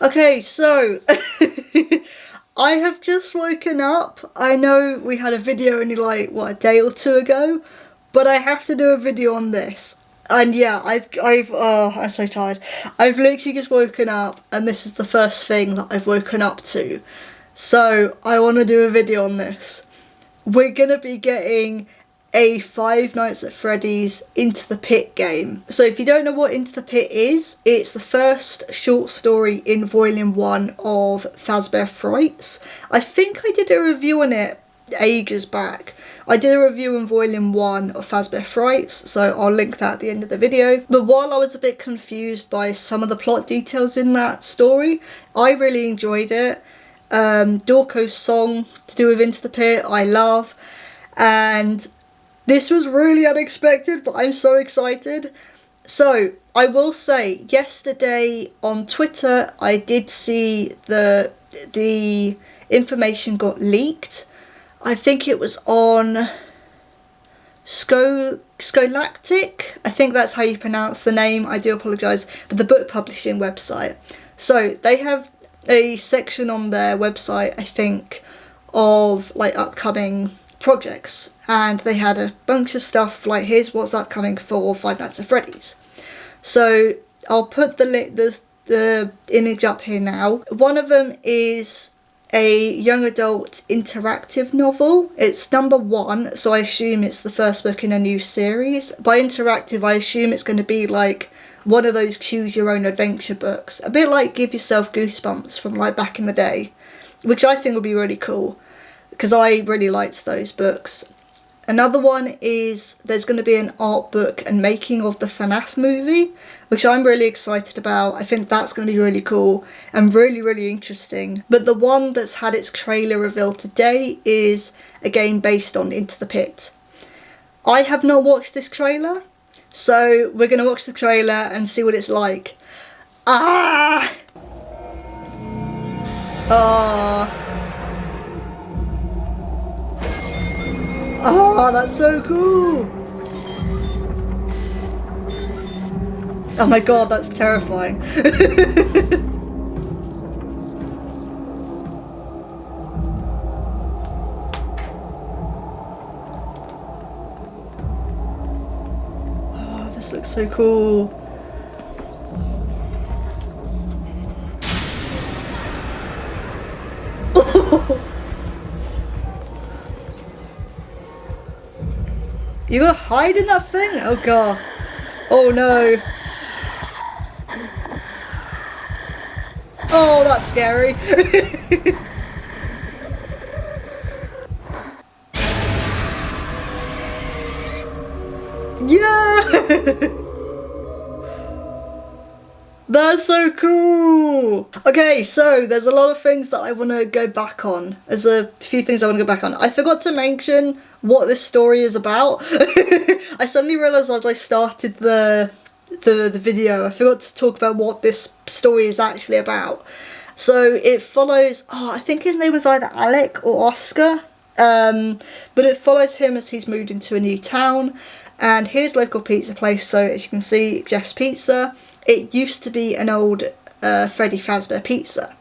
Okay, so I have just woken up. I know we had a video only like a day or two ago, but I have to do a video on this. And yeah, I'm so tired. I've literally just woken up, and this is the first thing that I've woken up to. So I want to do a video on this. We're gonna be getting a Five Nights at Freddy's Into the Pit game. So if you don't know what Into the Pit is, it's the first short story in Volume 1 of Fazbear Frights. I think I did a review on it ages back. I did a review in Volume 1 of Fazbear Frights, so I'll link that at the end of the video. But while I was a bit confused by some of the plot details in that story, I really enjoyed it. Dorco's song to do with Into the Pit, I love. And this was really unexpected, but I'm so excited. So, I will say, yesterday on Twitter, I did see the information got leaked. I think it was on Scholastic. I think that's how you pronounce the name. I do apologise. But the book publishing website. So, they have a section on their website, I think, of like upcoming projects, and they had a bunch of stuff like, here's what's upcoming for Five Nights at Freddy's. So I'll put the image up here now. One of them is a young adult interactive novel. It's number 1, so I assume it's the first book in a new series. By interactive, I assume it's going to be like one of those choose your own adventure books, a bit like Give Yourself Goosebumps from like back in the day, which I think would be really cool because I really liked those books. Another one is there's going to be an art book and making of the Fnaf movie, which I'm really excited about. I think that's going to be really cool and really, really interesting. But the one that's had its trailer revealed today is a game based on Into the Pit. I have not watched this trailer, so we're going to watch the trailer and see what it's like. Ah! Oh. Oh, that's so cool! Oh my god, that's terrifying. Oh, this looks so cool. You gotta hide in that thing? Oh god. Oh no. Oh, that's scary. Yeah! That's so cool! Okay, so there's a lot of things that I want to go back on. There's a few things I want to go back on. I forgot to mention what this story is about. I suddenly realised as I started the video, I forgot to talk about what this story is actually about. So it follows, I think his name was either Alec or Oscar, but it follows him as he's moved into a new town, and his local pizza place. So as you can see, Jeff's Pizza. It used to be an old Freddy Fazbear Pizza,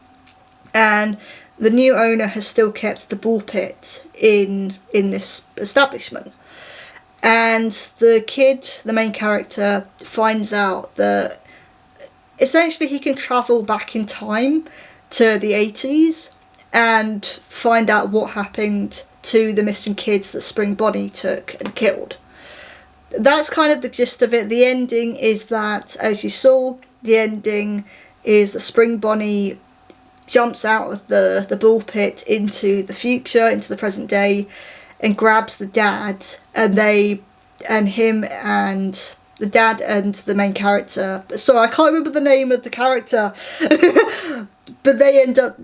and the new owner has still kept the ball pit in this establishment. And the kid, the main character, finds out that essentially he can travel back in time to the 80s and find out what happened to the missing kids that Spring Bonnie took and killed. That's kind of the gist of it. The ending is that, as you saw, the ending is that Spring Bonnie jumps out of the ball pit into the future, into the present day, and grabs the dad, and the dad and the main character, sorry, I can't remember the name of the character, but they end up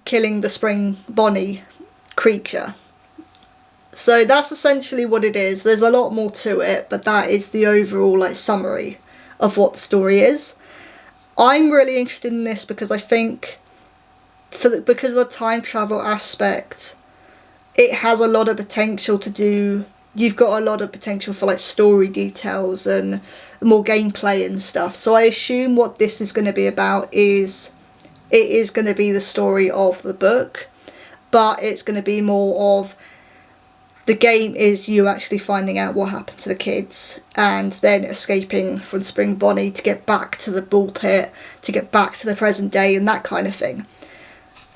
killing the Spring Bonnie creature. So that's essentially what it is. There's a lot more to it, but that is the overall summary of what the story is. I'm really interested in this because I think because of the time travel aspect, it has a lot of potential to do. You've got a lot of potential for story details and more gameplay and stuff. So I assume what this is going to be about is it is going to be the story of the book, but it's going to be more of the game is you actually finding out what happened to the kids and then escaping from Spring Bonnie to get back to the ball pit, to get back to the present day and that kind of thing.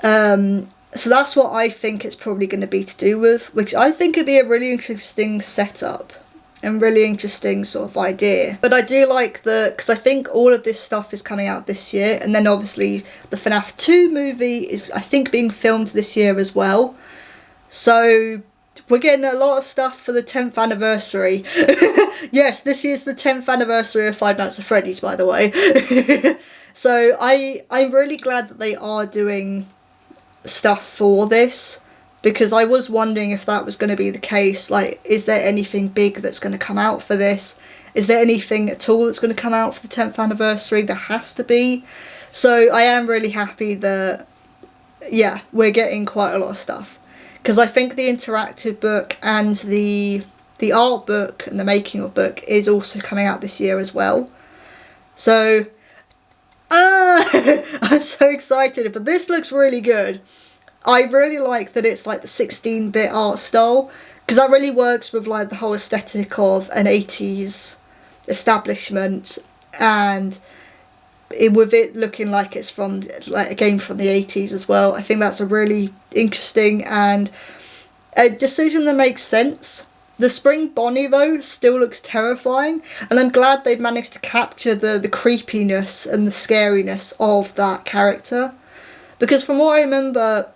So that's what I think it's probably going to be to do with, which I think would be a really interesting setup and really interesting sort of idea. But I do like because I think all of this stuff is coming out this year, and then obviously the FNAF 2 movie is, I think, being filmed this year as well. So we're getting a lot of stuff for the 10th anniversary. Yes, this is the 10th anniversary of Five Nights at Freddy's, by the way. So I'm really glad that they are doing stuff for this, because I was wondering if that was going to be the case. Like, is there anything big that's going to come out for this? Is there anything at all that's going to come out for the 10th anniversary? There has to be. So I am really happy that, yeah, we're getting quite a lot of stuff, because I think the interactive book and the art book and the making of book is also coming out this year as well. So I'm so excited, but this looks really good. I really like that it's like the 16-bit art style, because that really works with like the whole aesthetic of an 80s establishment, and with it looking like it's from like a game from the 80s as well. I think that's a really interesting and a decision that makes sense. The Spring Bonnie though still looks terrifying, and I'm glad they've managed to capture the creepiness and the scariness of that character, because from what I remember,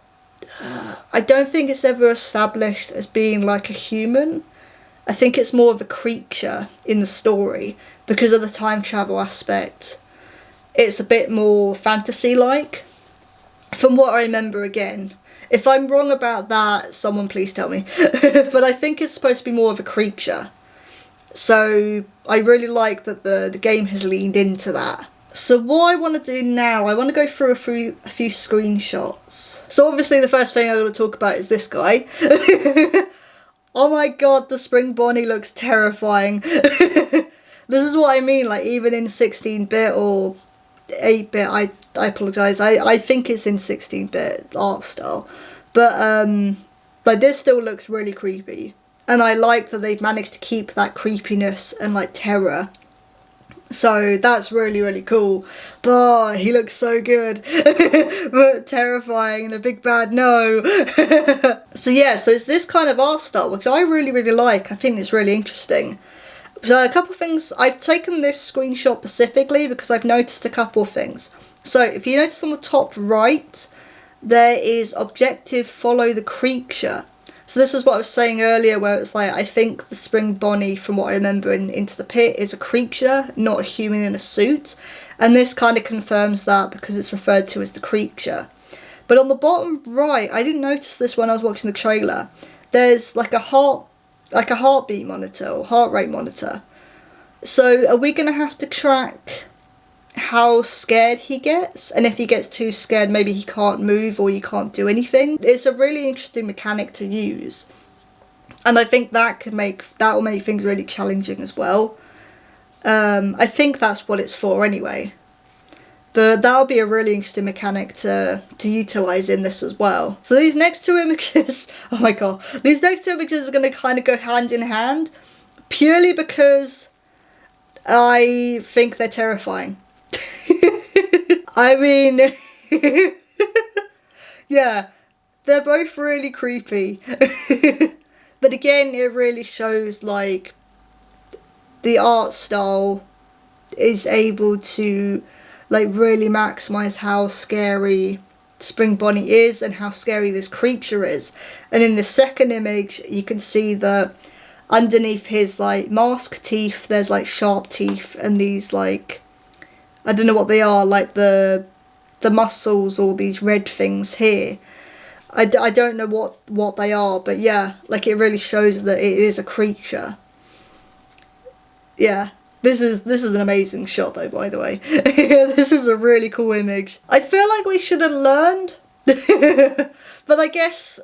I don't think it's ever established as being like a human. I think it's more of a creature in the story because of the time travel aspect. It's a bit more fantasy-like, from what I remember again. If I'm wrong about that, someone please tell me. But I think it's supposed to be more of a creature. So I really like that the game has leaned into that. So what I want to do now, I want to go through a few screenshots. So obviously the first thing I'm going to talk about is this guy. Oh my god, the Spring Bonnie looks terrifying. This is what I mean, like even in 16-bit or 8-bit, I apologise, I think it's in 16-bit art style, but like this still looks really creepy, and I like that they've managed to keep that creepiness and like terror, so that's really really cool. But he looks so good. But terrifying and a big bad no. So yeah, so it's this kind of art style which I really really like. I think it's really interesting. So a couple of things, I've taken this screenshot specifically because I've noticed a couple of things. So if you notice on the top right, there is objective follow the creature. So this is what I was saying earlier, where it's like, I think the Spring Bonnie, from what I remember in Into the Pit, is a creature, not a human in a suit. And this kind of confirms that because it's referred to as the creature. But on the bottom right, I didn't notice this when I was watching the trailer. There's like a heartbeat monitor or heart rate monitor. So are we going to have to track how scared he gets, and if he gets too scared maybe he can't move or you can't do anything? It's a really interesting mechanic to use, and I think that will make things really challenging as well. I think that's what it's for anyway, but that'll be a really interesting mechanic to utilise in this as well. So these next two images, oh my god, these next two images are going to kind of go hand in hand, purely because I think they're terrifying. I mean, yeah, they're both really creepy. But again, it really shows like the art style is able to like really maximise how scary Spring Bonnie is and how scary this creature is. And in the second image, you can see that underneath his like mask teeth, there's like sharp teeth and these like, I don't know what they are, like the muscles or these red things here. I don't know what they are, but yeah, like it really shows that it is a creature. Yeah, this is an amazing shot though, by the way. This is a really cool image. I feel like we should have learned, but I guess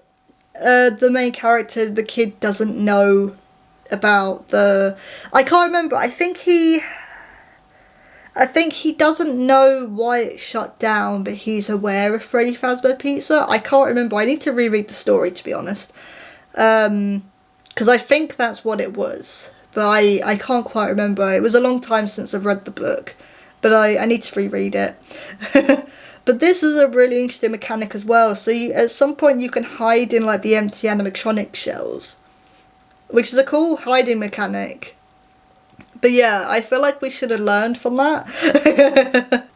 the main character, the kid, doesn't know about I can't remember, I think I think he doesn't know why it shut down, but he's aware of Freddy Fazbear Pizza. I can't remember. I need to reread the story, to be honest. Because I think that's what it was. But I can't quite remember. It was a long time since I've read the book. But I need to reread it. But this is a really interesting mechanic as well. So at some point you can hide in like the empty animatronic shells. Which is a cool hiding mechanic. But yeah, I feel like we should have learned from that.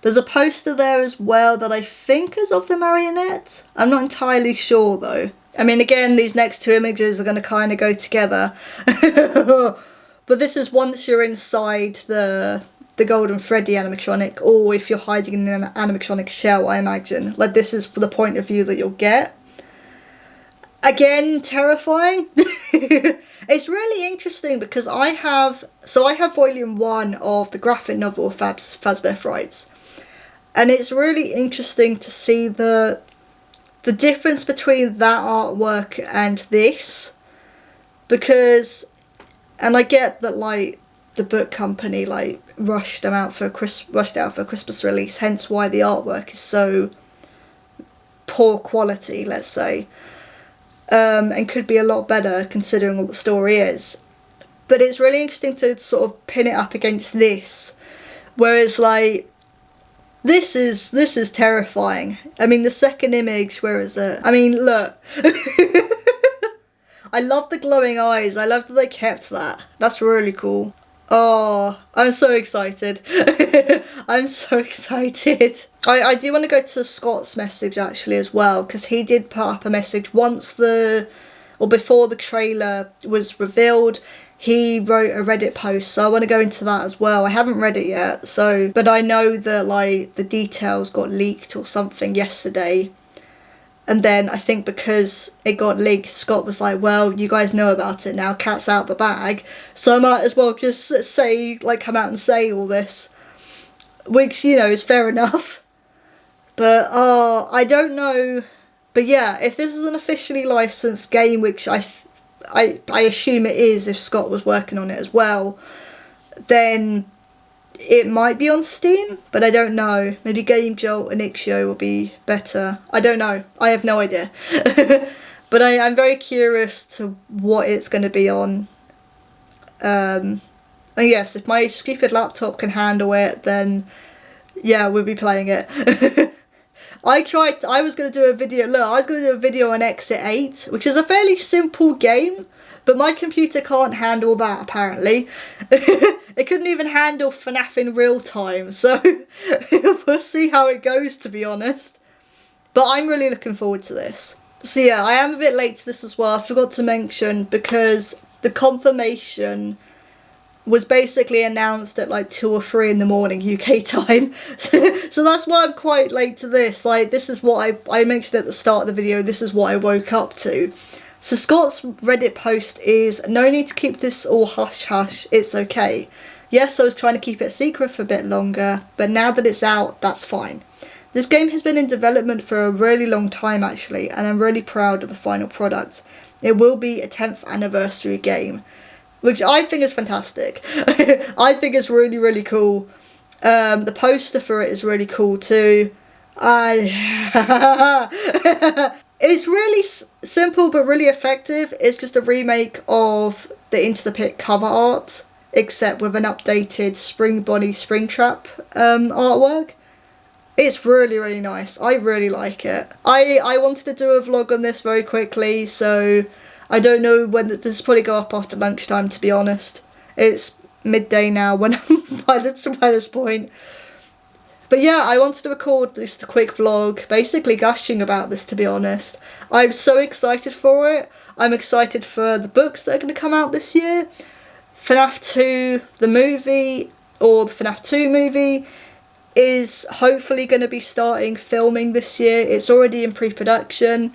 There's a poster there as well that I think is of the marionette. I'm not entirely sure though. I mean, again, these next two images are going to kind of go together. But this is once you're inside the Golden Freddy animatronic, or if you're hiding in an animatronic shell, I imagine. Like, this is the point of view that you'll get. Again, terrifying. It's really interesting because I have volume 1 of the graphic novel Fazbear Frights, and it's really interesting to see the difference between that artwork and this, because, and I get that like the book company like rushed it out for a Christmas release, hence why the artwork is so poor quality, let's say. And could be a lot better considering what the story is. But it's really interesting to sort of pin it up against this, whereas like this is terrifying. I mean, the second image, where is it? I mean, look. I love the glowing eyes. I love that they kept that. That's really cool. Oh, I'm so excited. I'm so excited. I do want to go to Scott's message actually as well, because he did put up a message before the trailer was revealed. He wrote a Reddit post, so I want to go into that as well. I haven't read it yet, but I know that like the details got leaked or something yesterday. And then I think because it got leaked, Scott was like, well, you guys know about it now, cat's out the bag. So I might as well just come out and say all this. Which, you know, is fair enough. But, I don't know. But yeah, if this is an officially licensed game, which I assume it is if Scott was working on it as well, then it might be on Steam, but I don't know. Maybe Game Jolt and Ixio will be better. I don't know. I have no idea. But I'm very curious to what it's going to be on. And yes, if my stupid laptop can handle it, then yeah, we'll be playing it. I was going to do a video on Exit 8, which is a fairly simple game, but my computer can't handle that, apparently. It couldn't even handle Fnaf in real time, so we'll see how it goes, to be honest. But I'm really looking forward to this. So yeah, I am a bit late to this as well. I forgot to mention, because the confirmation was basically announced at like 2 or 3 in the morning UK time. So that's why I'm quite late to this. Like, this is what I mentioned at the start of the video, this is what I woke up to. So Scott's Reddit post is, no need to keep this all hush hush, it's okay. Yes, I was trying to keep it secret for a bit longer, but now that it's out, that's fine. This game has been in development for a really long time actually, and I'm really proud of the final product. It will be a 10th anniversary game, which I think is fantastic. I think it's really, really cool. The poster for it is really cool too. It's really simple but really effective. It's just a remake of the Into the Pit cover art, except with an updated Spring Bonnie Springtrap artwork. It's really, really nice. I really like it. I wanted to do a vlog on this very quickly, so I don't know when this will probably go up after lunchtime, to be honest. It's midday now when by this point. But yeah, I wanted to record just a quick vlog, basically gushing about this, to be honest. I'm so excited for it. I'm excited for the books that are going to come out this year. FNAF 2, the movie, or the FNAF 2 movie, is hopefully going to be starting filming this year. It's already in pre-production.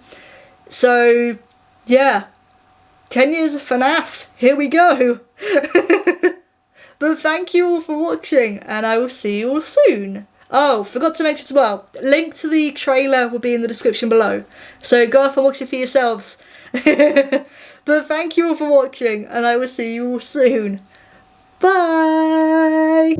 So, yeah. 10 years of FNAF. Here we go. But thank you all for watching, and I will see you all soon. Oh, forgot to mention as well, link to the trailer will be in the description below. So go off and watch it for yourselves. But thank you all for watching, and I will see you all soon. Bye!